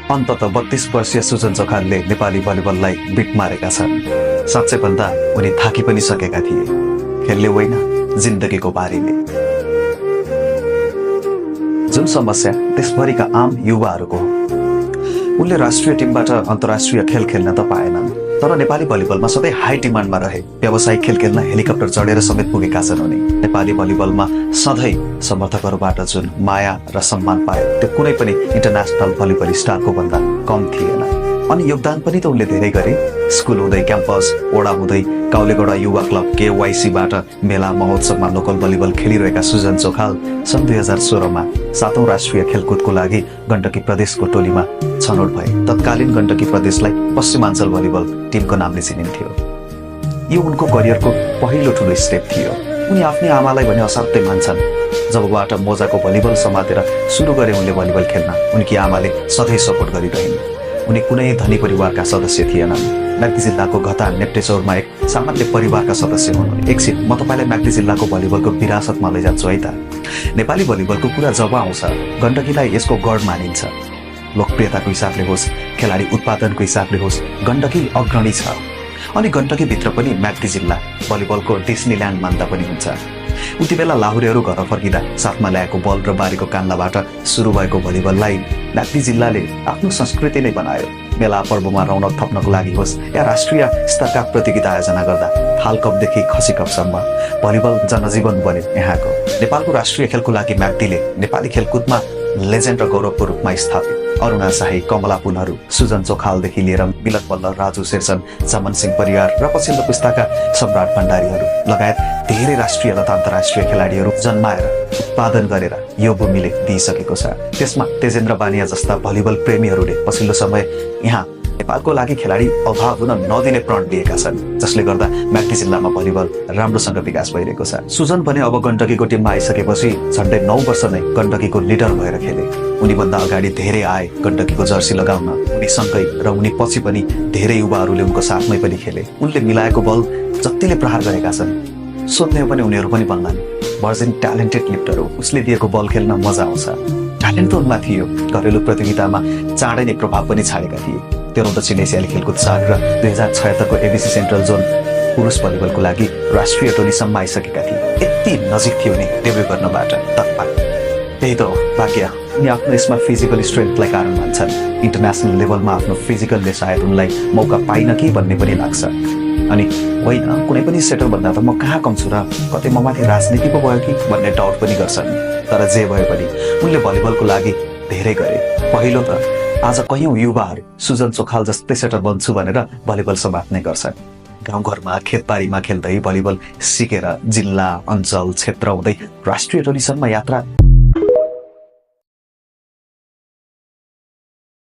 अन्तत 32 वर्षीय सुजन चोखालले नेपाली भलिबललाई बिट मारेका छन्। साँच्चै भन्दा उनी थाकी पनि सकेका थिए, खेलले होइन जिन्दगीको बारीले। जुन समस्या देशभरिका आम युवाहरूको हो। उनले राष्ट्रिय टिमबाट अन्तर्राष्ट्रिय खेल खेल्न त पाएनन्, तर नेपाली भलिबलमा सधैँ हाई डिमान्डमा रहे। व्यावसायिक खेल खेल्न हेलिकप्टर चढेर समेत पुगेका छन् उनी। नेपाली भलिबलमा सधैँ समर्थकहरूबाट जुन माया र सम्मान पाए त्यो कुनै पनि इन्टरनेसनल भलिबल स्टारको भन्दा कम थिएन। अनि योगदान पनि त उनले धेरै गरे। स्कुल हुँदै क्याम्पस, ओडा हुँदै काउलेगौडा युवा क्लब KYC-बाट मेला महोत्सवमा लोकल भलिबल खेलिरहेका सुजन चोखाल सन् 2016मा 7औं राष्ट्रिय खेलकुदको लागि गण्डकी प्रदेशको टोलीमा छनौट भए। तत्कालीन गण्डकी प्रदेशलाई पश्चिमाञ्चल भलिबल टिमको नामले चिनिन्थ्यो। यो उनको करियरको पहिलो ठुलो स्टेप थियो। उनी आफ्नै आमालाई भने असाध्यै मान्छन्। जबबाट मोजाको भलिबल समातेर सुरु गरे उनले भलिबल खेल्न, उनकी आमाले सधैँ सपोर्ट गरिरहिन्। उनी कुनै धनी परिवारका सदस्य थिएनन्। म्याग्दी जिल्लाको घतान नेप्टेचौरमा एक सामान्य परिवारका सदस्य हुन्। एकछिन म तपाईँलाई म्याग्दी जिल्लाको भलिबलको विरासतमा लैजान्छु है त। नेपाली भलिबलको कुरा जब आउँछ, गण्डकीलाई यसको गढ मानिन्छ। लोकप्रियताको हिसाबले होस्, खेलाडी उत्पादनको हिसाबले होस्, गण्डकी अग्रणी छ। अनि गण्डकीभित्र पनि म्याग्दी जिल्ला भलिबलको डिस्नील्यान्ड मान्दा पनि हुन्छ। उति बेला लाहुरेहरू घर फर्किँदा साथमा ल्याएको बल र बारीको कान्लाबाट सुरु भएको भलिबललाई म्याग्दी जिल्लाले आफ्नो संस्कृति नै बनायो। मेला पर्वमा रौनक थप्नको लागि होस् या राष्ट्रिय स्तरका प्रतियोगिता आयोजना गर्दा थाल कपदेखि खसी कपसम्म भलिबल जनजीवन बन्यो यहाँको। नेपालको राष्ट्रिय खेलको लागि म्याग्दीले नेपाली खेलकुदमा लेजेन्ड र गौरवको रूपमा स्थापित अरुणा शाही, कमला पुनहरू, सुजन चोखालदेखि लिएर मिलन मल्ल, राजु शेरचन, चमन सिंह परियार र पछिल्लो पुस्ताका सम्राट भण्डारीहरू लगायत धेरै राष्ट्रिय तथा अन्तर्राष्ट्रिय खेलाडीहरू जन्माएर उत्पादन गरेर यो भूमिले दिइसकेको छ। त्यसमा तेजेन्द्र बानिया जस्ता भलिबल प्रेमीहरूले पछिल्लो समय यहाँ नेपालको लागि खेलाडी अभाव हुन नदिने प्रण लिएका छन्, जसले गर्दा म्याग्दी जिल्लामा भलिबल राम्रोसँग विकास भइरहेको छ। सुजन भने अब गण्डकीको टिममा आइसकेपछि झन्डै 9 वर्ष नै गण्डकीको लिडर भएर खेले। उनीभन्दा अगाडि धेरै आए गण्डकीको जर्सी लगाउन। उनीसँगै र उनी पछि पनि धेरै युवाहरूले उनको साथमै पनि खेले। उनले मिलाएको बल जतिले प्रहार गरेका छन्, सोध्ने हो भने उनीहरू पनि बन्लान्। भर्जिन ट्यालेन्टेड लिफ्टर हो, उसले दिएको बल खेल्न मजा आउँछ। ट्यालेन्ट त उनमा थियो। घरेलु प्रतियोगितामा चाँडै नै प्रभाव पनि छाडेका थिए। 13औं दक्षिण एसियाली खेलकुद संघ र 2076 को ABC सेन्ट्रल जोन पुरुष भलिबलको लागि राष्ट्रिय टोलीसम्म आइसकेका थिए। यति नजिक थियो नि डेब्यु गर्नबाट तत्काल। त्यही त हो भाग्य। उनी आफ्नो यसमा फिजिकल स्ट्रेन्थलाई कारण मान्छन्। इन्टरनेसनल लेभलमा आफ्नो फिजिकलले सायद उनलाई मौका पाइन कि भन्ने पनि लाग्छ। अनि होइन, कुनै पनि सेटर भन्दा त म कहाँ कम छु र, कतै म माथि राजनीति पो भयो कि भन्ने डाउट पनि गर्छन्। तर जे भए पनि उनले भलिबलको लागि धेरै गरे। पहिलो त आज कयौं युवाहरू सुजन चोखाल जस्तै सेटर बन्छु भनेर भलिबल समात्ने गर्छन्। गाउँघरमा खेतबारीमा खेल्दै भलिबल सिकेर जिल्ला, अञ्चल, क्षेत्र हुँदै राष्ट्रिय टोलीसम्म यात्रा